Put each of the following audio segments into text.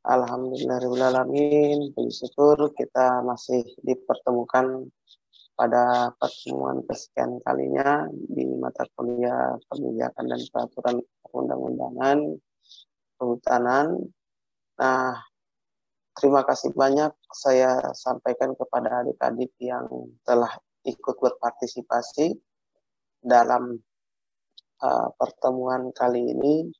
Alhamdulillahirrahmanirrahim. Puji syukur kita masih dipertemukan pada pertemuan kesekian kalinya di mata kuliah kebijakan dan peraturan perundang-undangan kehutanan. Nah, terima kasih banyak saya sampaikan kepada adik-adik yang telah ikut berpartisipasi dalam pertemuan kali ini.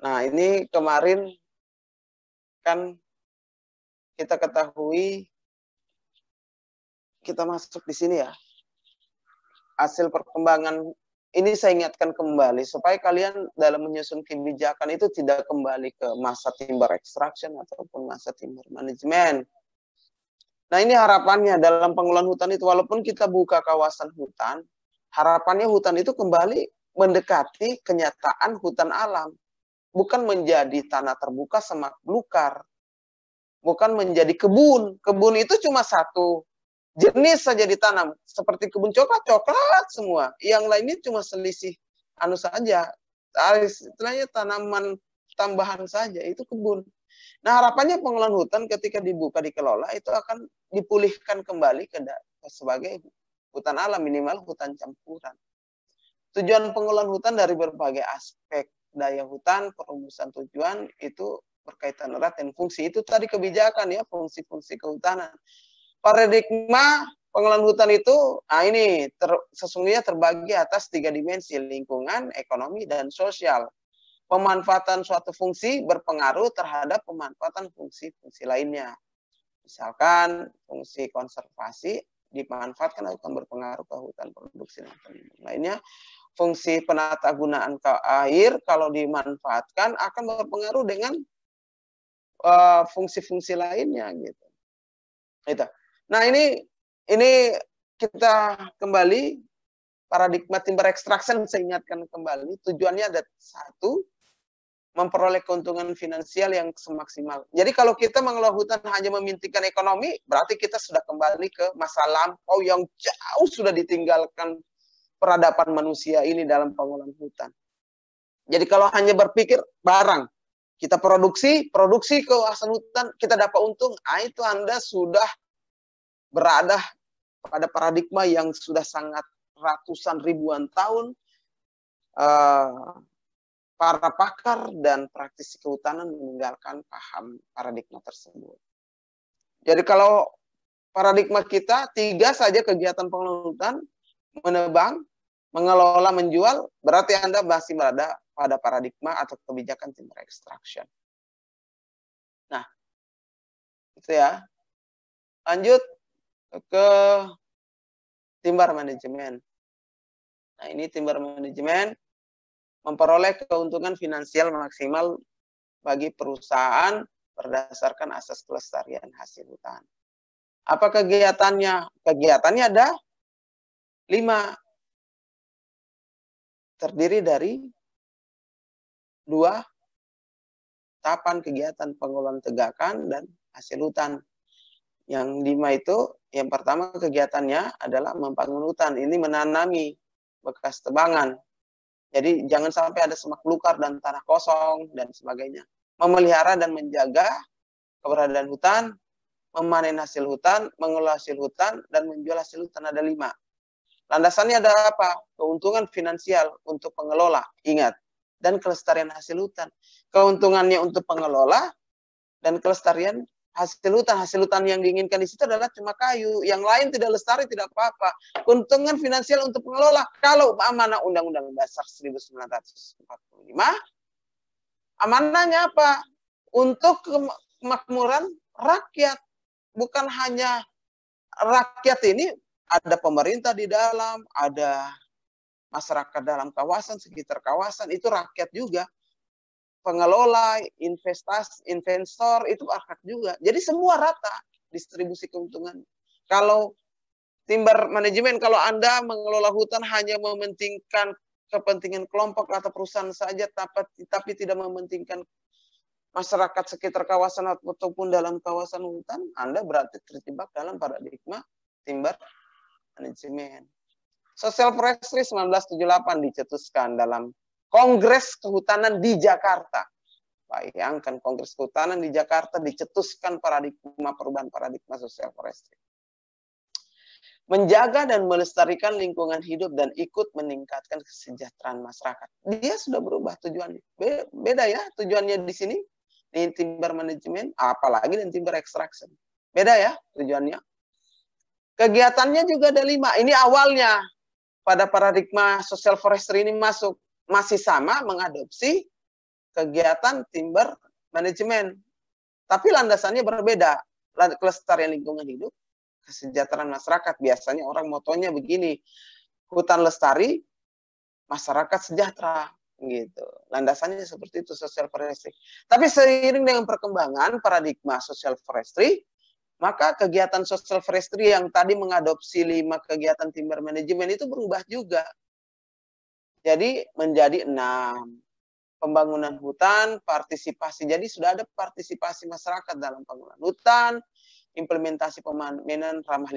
Nah, ini kemarin kan kita ketahui kita masuk di sini ya. Hasil perkembangan ini saya ingatkan kembali supaya kalian dalam menyusun kebijakan itu tidak kembali ke masa timber extraction ataupun masa timber management. Nah, ini harapannya dalam pengelolaan hutan itu, walaupun kita buka kawasan hutan, harapannya hutan itu kembali mendekati kenyataan hutan alam. Bukan menjadi tanah terbuka semak belukar. Bukan menjadi kebun. Kebun itu cuma satu jenis saja ditanam. Seperti kebun coklat semua. Yang lainnya cuma selisih anu saja. Istilahnya tanaman tambahan saja. Itu kebun. Nah, harapannya pengelolaan hutan ketika dibuka, dikelola, itu akan dipulihkan kembali sebagai hutan alam, minimal hutan campuran. Tujuan pengelolaan hutan dari berbagai aspek. Daya hutan, perumusan tujuan, itu berkaitan erat dan fungsi. Itu tadi kebijakan ya, fungsi-fungsi kehutanan. Paradigma pengelolaan hutan itu, ini sesungguhnya terbagi atas 3 dimensi, lingkungan, ekonomi, dan sosial. Pemanfaatan suatu fungsi berpengaruh terhadap pemanfaatan fungsi-fungsi lainnya. Misalkan fungsi konservasi dimanfaatkan akan berpengaruh ke hutan produksi dan pelindung lainnya. Fungsi penatagunaan ke air kalau dimanfaatkan akan berpengaruh dengan fungsi-fungsi lainnya gitu. Itu. Nah, ini kita kembali paradigma timber extraction, saya ingatkan kembali, tujuannya ada satu, memperoleh keuntungan finansial yang semaksimal. Jadi kalau kita mengelola hutan hanya mementingkan ekonomi, berarti kita sudah kembali ke masa lampau yang jauh sudah ditinggalkan peradaban manusia ini dalam pengelolaan hutan. Jadi kalau hanya berpikir barang, kita produksi kawasan hutan, kita dapat untung, itu Anda sudah berada pada paradigma yang sudah sangat ratusan ribuan tahun para pakar dan praktisi kehutanan meninggalkan paham paradigma tersebut. Jadi kalau paradigma kita 3 saja kegiatan pengelolaan hutan, menebang, mengelola, menjual, berarti Anda masih berada pada paradigma atau kebijakan timber extraction. Nah, itu ya. Lanjut ke timber management. Nah, ini timber management memperoleh keuntungan finansial maksimal bagi perusahaan berdasarkan asas kelestarian hasil hutan. Apa kegiatannya? Kegiatannya ada 5. Terdiri dari 2 tahapan kegiatan pengelolaan tegakan dan hasil hutan. Yang 5 itu, yang pertama kegiatannya adalah membangun hutan. Ini menanami bekas tebangan. Jadi jangan sampai ada semak belukar dan tanah kosong dan sebagainya. Memelihara dan menjaga keberadaan hutan, memanen hasil hutan, mengelola hasil hutan, dan menjual hasil hutan. Ada 5. Landasannya ada apa? Keuntungan finansial untuk pengelola, ingat, dan kelestarian hasil hutan. Keuntungannya untuk pengelola dan kelestarian hasil hutan yang diinginkan di situ adalah cuma kayu, yang lain tidak lestari tidak apa-apa. Keuntungan finansial untuk pengelola, kalau amanah Undang-Undang Dasar 1945, amanahnya apa? Untuk kemakmuran rakyat, bukan hanya rakyat ini, ada pemerintah di dalam, ada masyarakat dalam kawasan, sekitar kawasan, itu rakyat juga. Pengelola, investor, itu rakyat juga. Jadi semua rata distribusi keuntungan. Kalau timber manajemen, kalau Anda mengelola hutan hanya mementingkan kepentingan kelompok atau perusahaan saja, tapi tidak mementingkan masyarakat sekitar kawasan ataupun dalam kawasan hutan, Anda berarti terjebak dalam paradigma timber manajemen. Social Forestry 1978 dicetuskan dalam Kongres Kehutanan di Jakarta. Bayangkan Kongres Kehutanan di Jakarta dicetuskan perubahan paradigma sosial forestry. Menjaga dan melestarikan lingkungan hidup dan ikut meningkatkan kesejahteraan masyarakat. Dia sudah berubah tujuannya. Beda ya tujuannya di sini, di timber management, apalagi di timber extraction. Beda ya tujuannya. Kegiatannya juga ada 5. Ini awalnya pada paradigma social forestry ini masuk. Masih sama mengadopsi kegiatan timber management. Tapi landasannya berbeda. Kelestarian lingkungan hidup, kesejahteraan masyarakat. Biasanya orang motonya begini, hutan lestari, masyarakat sejahtera, gitu. Landasannya seperti itu social forestry. Tapi seiring dengan perkembangan paradigma social forestry, maka kegiatan social forestry yang tadi mengadopsi 5 kegiatan timber management itu berubah juga. Jadi menjadi 6. Pembangunan hutan, partisipasi. Jadi sudah ada partisipasi masyarakat dalam pembangunan hutan, implementasi pemanajemen ramah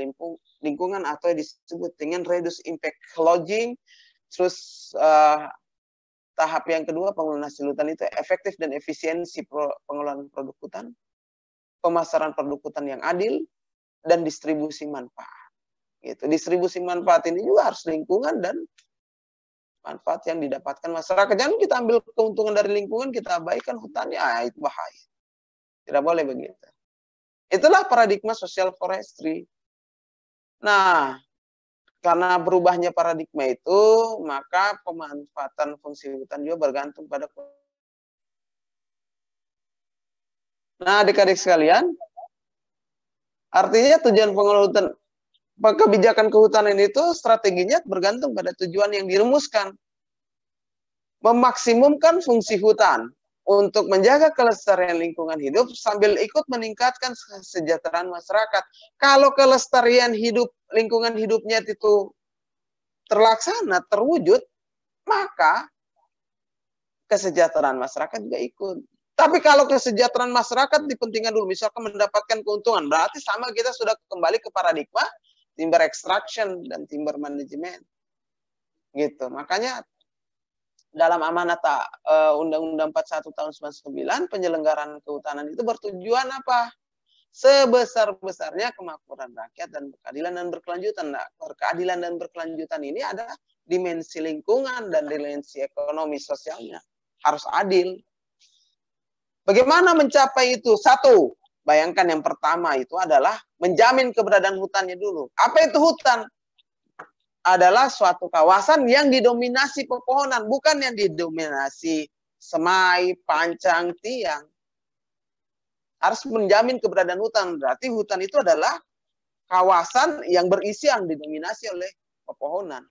lingkungan atau yang disebut dengan reduce impact logging. Terus tahap yang kedua pengelolaan hasil hutan itu efektif dan efisiensi pengelolaan produk hutan, pemasaran produk hutan yang adil, dan distribusi manfaat. Gitu. Distribusi manfaat ini juga harus lingkungan dan manfaat yang didapatkan masyarakat. Jangan kita ambil keuntungan dari lingkungan, kita abaikan hutannya, itu bahaya. Tidak boleh begitu. Itulah paradigma social forestry. Nah, karena berubahnya paradigma itu, maka pemanfaatan fungsi hutan juga bergantung pada. Nah, adik-adik sekalian, artinya tujuan pengelolaan hutan, kebijakan kehutanan itu strateginya bergantung pada tujuan yang dirumuskan. Memaksimumkan fungsi hutan untuk menjaga kelestarian lingkungan hidup sambil ikut meningkatkan kesejahteraan masyarakat. Kalau kelestarian hidup, lingkungan hidupnya itu terlaksana, terwujud, maka kesejahteraan masyarakat juga ikut. Tapi kalau kesejahteraan masyarakat dipentingkan dulu, misalkan mendapatkan keuntungan, berarti sama kita sudah kembali ke paradigma timber extraction dan timber management. Gitu. Makanya dalam amanat Undang-Undang 41 tahun 99, penyelenggaraan kehutanan itu bertujuan apa? Sebesar-besarnya kemakmuran rakyat dan keadilan dan berkelanjutan. Nah, keadilan dan berkelanjutan ini ada dimensi lingkungan dan dimensi ekonomi sosialnya. Harus adil. Bagaimana mencapai itu? 1, bayangkan yang pertama itu adalah menjamin keberadaan hutannya dulu. Apa itu hutan? Adalah suatu kawasan yang didominasi pepohonan, bukan yang didominasi semai, pancang, tiang. Harus menjamin keberadaan hutan. Berarti hutan itu adalah kawasan yang berisi yang didominasi oleh pepohonan.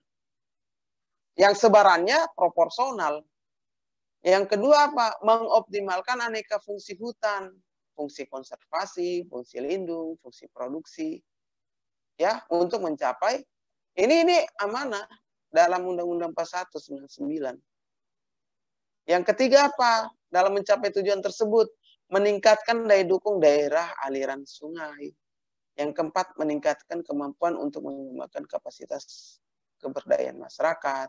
Yang sebarannya proporsional. Yang kedua apa? Mengoptimalkan aneka fungsi hutan. Fungsi konservasi, fungsi lindung, fungsi produksi. Ya, untuk mencapai ini amanah dalam Undang-Undang 41 99. Yang ketiga apa? Dalam mencapai tujuan tersebut, meningkatkan daya dukung daerah aliran sungai. Yang keempat, meningkatkan kemampuan untuk mengembangkan kapasitas keberdayaan masyarakat.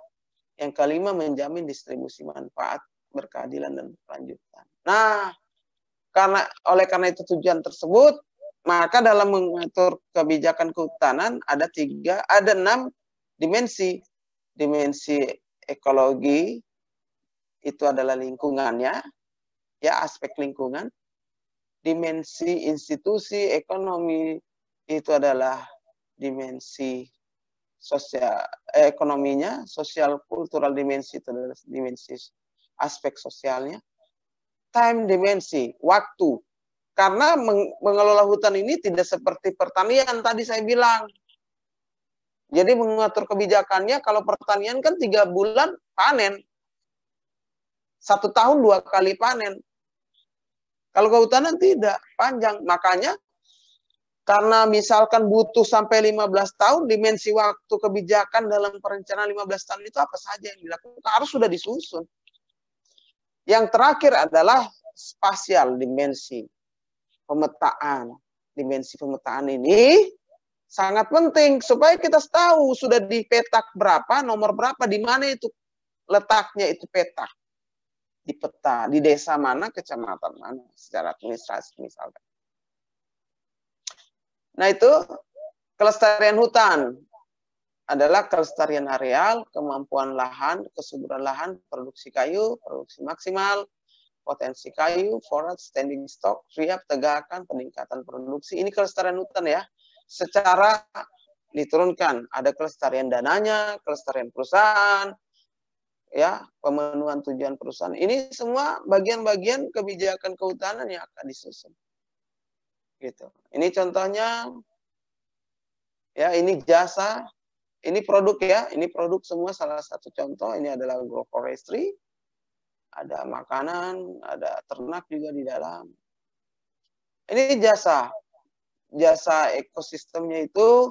Yang kelima, menjamin distribusi manfaat berkeadilan dan berkelanjutan. Nah, oleh karena itu tujuan tersebut, maka dalam mengatur kebijakan kehutanan ada 6 dimensi. Dimensi ekologi itu adalah lingkungannya, ya aspek lingkungan. Dimensi institusi ekonomi itu adalah dimensi sosial ekonominya, sosial kultural dimensi itu adalah dimensi aspek sosialnya. Time dimensi, waktu. Karena mengelola hutan ini tidak seperti pertanian tadi saya bilang. Jadi mengatur kebijakannya, kalau pertanian kan 3 bulan panen. 1 tahun 2 kali panen. Kalau kehutanan tidak, panjang. Makanya karena misalkan butuh sampai 15 tahun, dimensi waktu kebijakan dalam perencanaan 15 tahun itu apa saja yang dilakukan harus sudah disusun. Yang terakhir adalah spasial dimensi, pemetaan. Dimensi pemetaan ini sangat penting supaya kita tahu sudah di petak berapa, nomor berapa, di mana itu letaknya itu petak. di peta, di desa mana, kecamatan mana, secara administrasi misalkan. Nah itu kelestarian hutan adalah kelestarian areal, kemampuan lahan, kesuburan lahan, produksi kayu, produksi maksimal, potensi kayu, forest, standing stock, riap, tegakan, peningkatan produksi. Ini kelestarian hutan ya. Secara diturunkan, ada kelestarian dananya, kelestarian perusahaan, ya, pemenuhan tujuan perusahaan. Ini semua bagian-bagian kebijakan kehutanan yang akan disusun. Gitu. Ini contohnya, ya, ini jasa, ini produk ya, ini produk semua salah satu contoh. Ini adalah agroforestry, ada makanan, ada ternak juga di dalam. Ini jasa, jasa ekosistemnya itu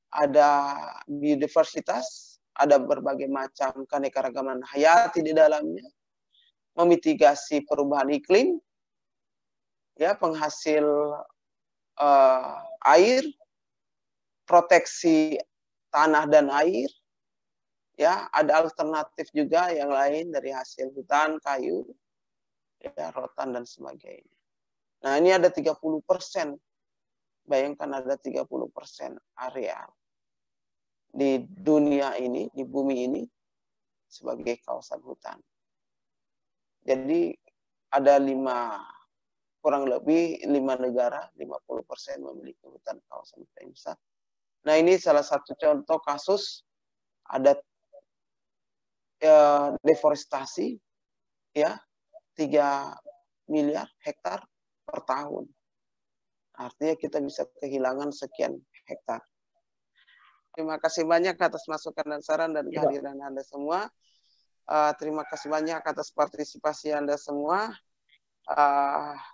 ada biodiversitas, ada berbagai macam keanekaragaman hayati di dalamnya, memitigasi perubahan iklim, ya, penghasil air, proteksi tanah dan air, ya, ada alternatif juga yang lain dari hasil hutan, kayu, ya, rotan dan sebagainya. Nah, ini ada 30%. Bayangkan ada 30% area di dunia ini, di bumi ini, sebagai kawasan hutan. Jadi ada kurang lebih 5 negara, 50% memiliki hutan kawasan hutan besar. Nah ini salah satu contoh kasus ada deforestasi, ya, 3 miliar hektar per tahun. Artinya kita bisa kehilangan sekian hektar. Terima kasih banyak atas masukan dan saran dan kehadiran Anda semua. Terima kasih banyak atas partisipasi Anda semua.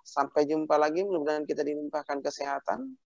Sampai jumpa lagi, mudah-mudahan kita dilimpahkan kesehatan,